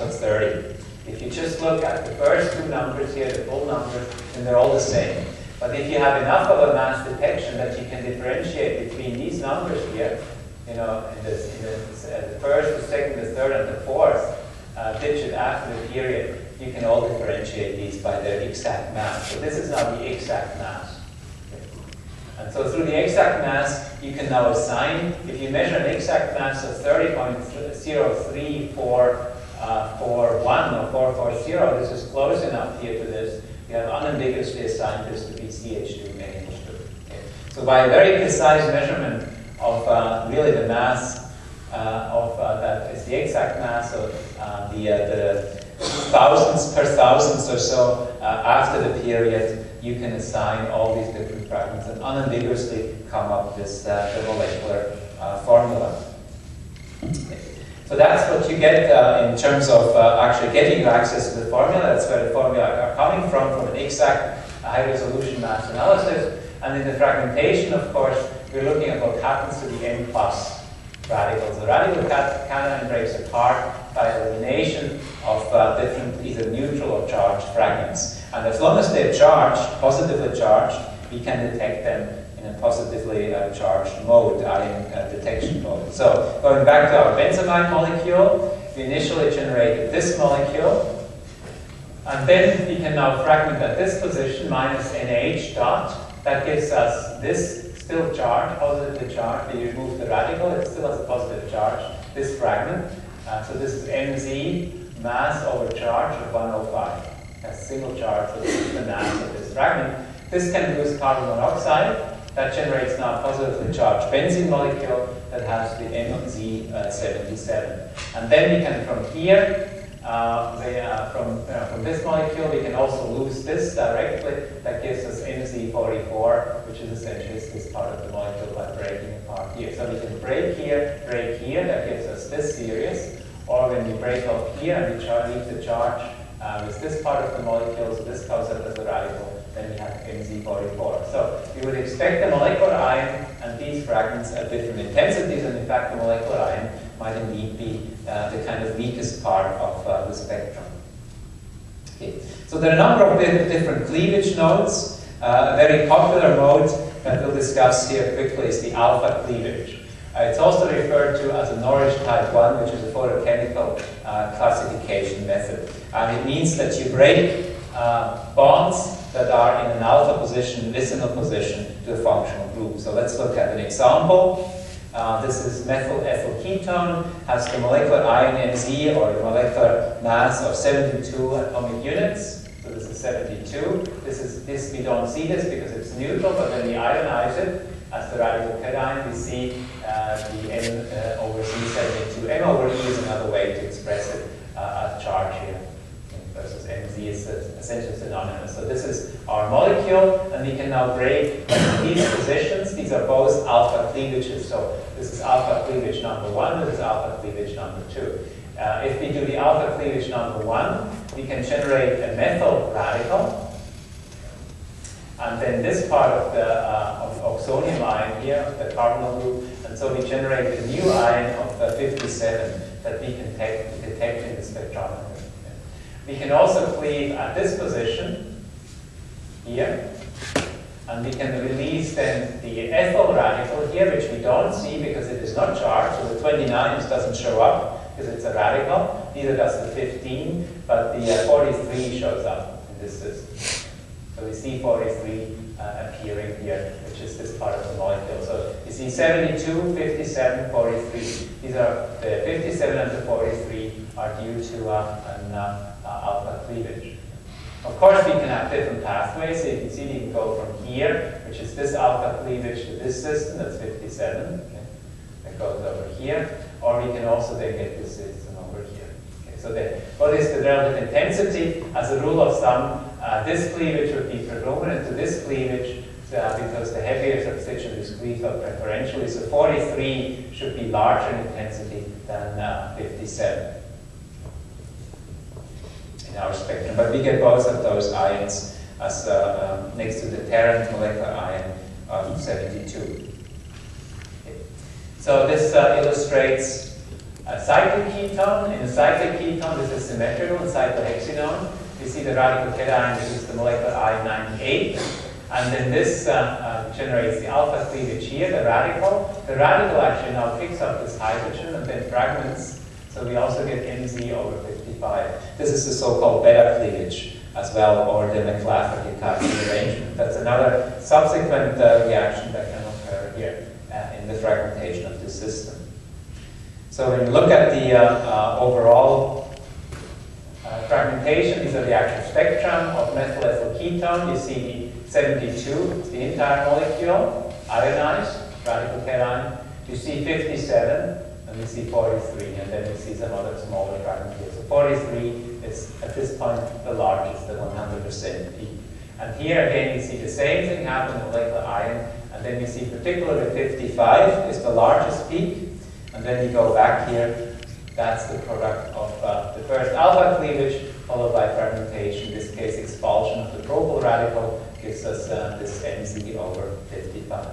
of 30. If you just look at the first two numbers here, the full numbers, then they're all the same. But if you have enough of a mass detection that you can differentiate between these numbers here, you know, in the first, the second, the third, and the fourth digit after the period, you can all differentiate these by their exact mass. So this is now the exact mass. And so through the exact mass, you can now assign, if you measure an exact mass of 30.03441 or 440, this is close enough here to this, you have unambiguously assigned this to be CH2 NH2. Okay. So by a very precise measurement of really the mass that is the exact mass of the thousands per thousands or so after the period, you can assign all these different fragments and unambiguously come up with the molecular formula. Okay. So that's what you get in terms of actually getting you access to the formula. That's where the formula are coming from an exact high-resolution mass analysis. And in the fragmentation, of course, we're looking at what happens to the N+ radicals. The radical cation breaks apart by elimination of different either neutral or charged fragments. And as long as they're charged, positively charged, we can detect them in a positively charged mode, ion detection mode. So going back to our benzamide molecule, we initially generated this molecule, and then we can now fragment at this position, minus NH dot. That gives us this still charged, positively charged. We remove the radical, it still has a positive charge, this fragment. So this is Mz mass over charge of 105. A single charge, so this is the mass of this fragment. This can use carbon monoxide. That generates now a positively charged benzene molecule that has the MZ77. And then we can, from here, from this molecule, we can also lose this directly. That gives us MZ44, which is essentially this part of the molecule by breaking apart here. So we can break here, that gives us this series. Or when we break off here and we leave the charge with this part of the molecule, so this goes up as a radical, then we have MZ44. So you would expect the molecular ion and these fragments at different intensities, and in fact the molecular ion might indeed be the kind of weakest part of the spectrum. Okay. So there are a number of different cleavage modes. A very popular mode that we'll discuss here quickly is the alpha cleavage. It's also referred to as a Norrish type 1, which is a photochemical classification method. And it means that you break bonds that are in an alpha position, vicinal position, to a functional group. So let's look at an example. This is methyl ethyl ketone, has the molecular ion Mz, or the molecular mass of 72 atomic units. So this is 72. This we don't see this because it's neutral, but when we ionize it as the radical cation, we see the M over Z72. M over E is another way to express it as charge here. Versus Mz is essentially synonymous. So this is our molecule, and we can now break these positions. These are both alpha cleavages. So this is alpha cleavage number 1, this is alpha cleavage number 2. If we do the alpha cleavage number 1, we can generate a methyl radical. And then this part of the oxonium ion here, the carbonyl group, and so we generate a new ion of 57 that we can detect in the spectrometer. We can also cleave at this position here, and we can release then the ethyl radical here, which we don't see because it is not charged, so the 29 doesn't show up because it's a radical, neither does the 15, but the 43 shows up in this system. So we see 43 appearing here, which is this part of the molecule. So you see 72, 57, 43. These are the 57 and the 43 are due to an alpha cleavage. Of course, we can have different pathways. So you can see we can go from here, which is this alpha cleavage, to this system, that's 57. Okay. That goes over here. Or we can also then get this system over here. Okay. So what is the relative intensity? As a rule of thumb, this cleavage would be predominant to this cleavage because the heavier substitution is cleaved up preferentially. So 43 should be larger in intensity than 57. In our spectrum, but we get both of those ions as next to the Tarrant molecular ion of 72. Okay. So this illustrates a cyclic ketone. In a cyclic ketone, this is symmetrical in cyclohexanone. You see the radical cation, this is the molecular I98. And then this generates the alpha cleavage here, the radical. The radical actually now picks up this hydrogen and then fragments. So we also get MZ over 55. This is the so-called beta cleavage as well, or the McLafferty type rearrangement. That's another subsequent reaction that can occur here in the fragmentation of this system. So when you look at the overall fragmentation, these are the actual spectrum of methyl ethyl ketone. You see the 72, it's the entire molecule, ionized, radical cation. You see 57, and you see 43, and then you see some other smaller fragments here. So 43 is, at this point, the largest, the 100% peak. And here again, you see the same thing happen in molecular ion, and then you see particularly 55 is the largest peak, and then you go back here, that's the product of the first alpha cleavage, followed by fragmentation, in this case expulsion of the propyl radical, gives us this MZ over 55.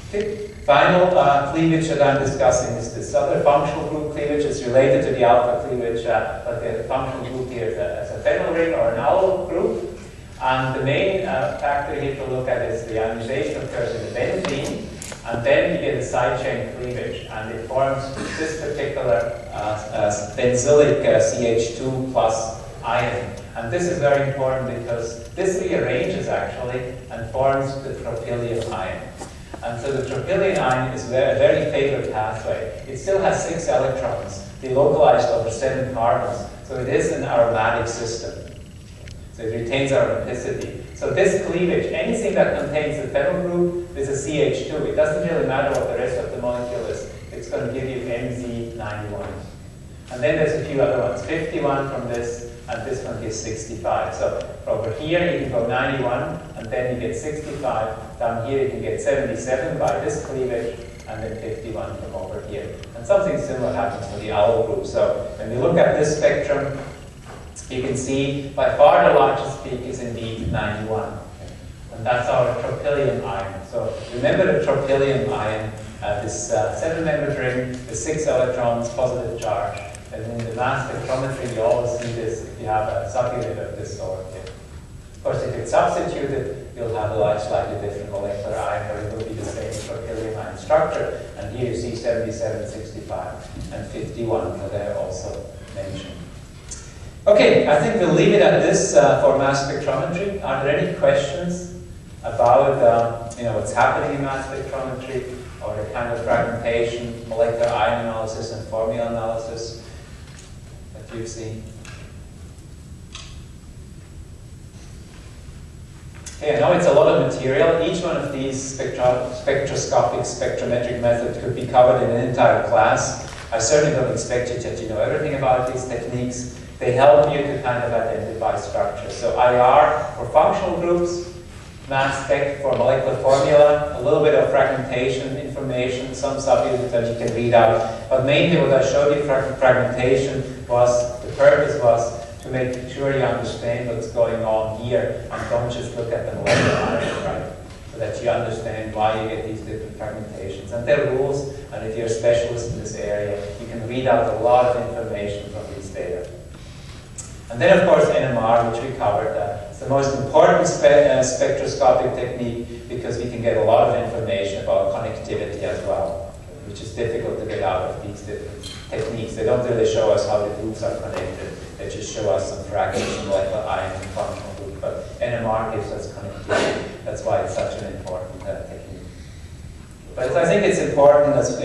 Okay. Final cleavage that I'm discussing is this other functional group cleavage. It's related to the alpha cleavage, but the functional group here is a phenyl ring or an allyl group. And the main factor here to look at is the ionization occurs in the benzene, and then you get a side chain cleavage, and it forms this particular benzylic CH2 plus ion. And this is very important because this rearranges actually and forms the tropylium ion. And so the tropylium ion is a very favorite pathway. It still has 6 electrons, delocalized over 7 carbons. So it is an aromatic system. So it retains aromaticity. So this cleavage, anything that contains the phenyl group is a CH2. It doesn't really matter what the rest of the molecule is. It's going to give you MZ91. And then there's a few other ones. 51 from this, and this one gives 65. So over here you can go 91, and then you get 65. Down here you can get 77 by this cleavage, and then 51 from over here. And something similar happens for the allyl group. So when you look at this spectrum, you can see by far the largest peak is indeed 91. And that's our tropylium ion. So remember the tropylium ion, this 7-membered ring with 6 electrons, positive charge. And in the mass spectrometry, you always see this if you have a subunit of this sort. Of course, if it's substituted, you'll have a slightly different molecular ion, but it will be the same tropylium ion structure. And here you see 77, 65, and 51 that I also mentioned. Okay, I think we'll leave it at this for mass spectrometry. Are there any questions about what's happening in mass spectrometry, or the kind of fragmentation, molecular ion analysis, and formula analysis that you've seen? Okay, I know it's a lot of material. Each one of these spectroscopic, spectrometric methods could be covered in an entire class. I certainly don't expect you to know everything about these techniques. They help you to kind of identify structure. So IR for functional groups, mass spec for molecular formula, a little bit of fragmentation information, some subunits that you can read out. But mainly what I showed you, fragmentation, was, the purpose was to make sure you understand what's going on here and don't just look at the molecular ion, right? So that you understand why you get these different fragmentations. And there are rules, and if you're a specialist in this area, you can read out a lot of information from these data. And then, of course, NMR, which we covered. It's the most important spectroscopic technique because we can get a lot of information about connectivity as well, which is difficult to get out of these different techniques. They don't really show us how the groups are connected. They just show us some fractions of molecular ions and functional groups. But NMR gives us connectivity. That's why it's such an important technique. But I think it's important, as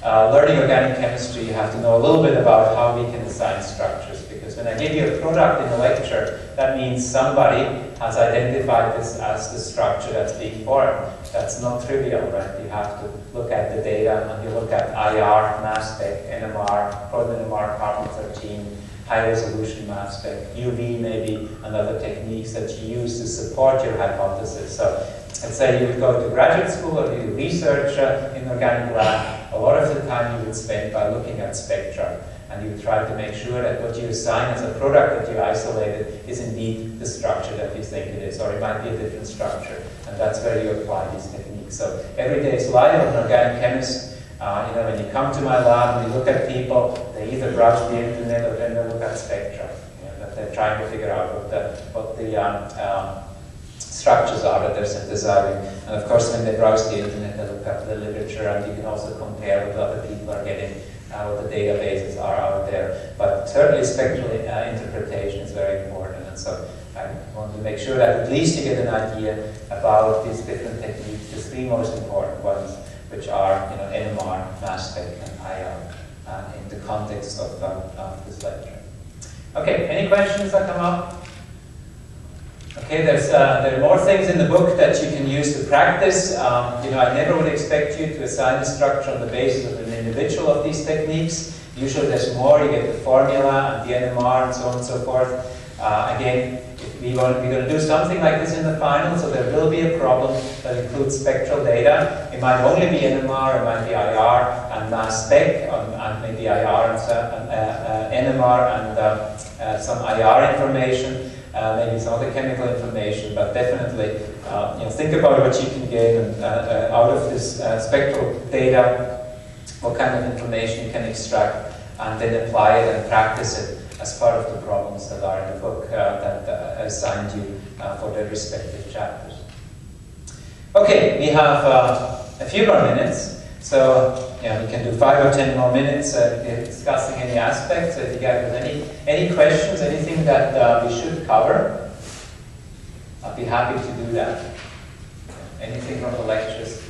learning organic chemistry, you have to know a little bit about how we can design structures. Because when I give you a product in a lecture, that means somebody has identified this as the structure that's being formed. That's not trivial, right? You have to look at the data, and you look at IR, mass spec, NMR, proton NMR, carbon-13, high-resolution mass spec, UV maybe, and other techniques that you use to support your hypothesis. So let's say you would go to graduate school or you do research in organic lab. A lot of the time you would spend by looking at spectra. And you try to make sure that what you assign as a product that you isolated is indeed the structure that you think it is, or it might be a different structure. And that's where you apply these techniques. So everyday's life of an organic chemist You know, when you come to my lab and you look at people, they either browse the internet or then they look at spectra. You know, that they're trying to figure out what the structures are that they're synthesizing. And of course, when they browse the internet, they look up the literature, and you can also compare what other people are getting, what the databases are out there. But certainly spectral interpretation is very important. And so I want to make sure that at least you get an idea about these different techniques, the three most important ones, which are, you know, NMR, mass spec, and IR, in the context of this lecture. Okay, any questions that come up? Okay, there are more things in the book that you can use to practice. You know, I never would expect you to assign a structure on the basis of an individual of these techniques. Usually there's more, you get the formula and the NMR and so on and so forth. Again, we're going to do something like this in the final, so there will be a problem that includes spectral data. It might only be NMR, it might be IR and mass spec, and maybe IR and NMR and some IR information. Maybe some other chemical information, but definitely you know, think about what you can gain out of this spectral data, what kind of information you can extract, and then apply it and practice it as part of the problems that are in the book that I assigned you for their respective chapters. Okay, we have a few more minutes, so yeah, we can do 5 or 10 more minutes discussing any aspects. So if you guys have any questions, anything that we should cover, I'll be happy to do that. Anything from the lectures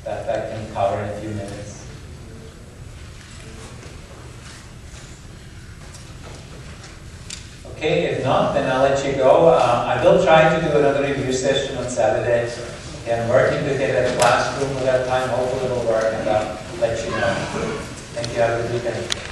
that I can cover in a few minutes. Okay, if not, then I'll let you go. I will try to do another review session on Saturday. Okay, I'm working to get a classroom for that time. Hopefully it will work, and I'll let you know. Thank you. Have a good weekend.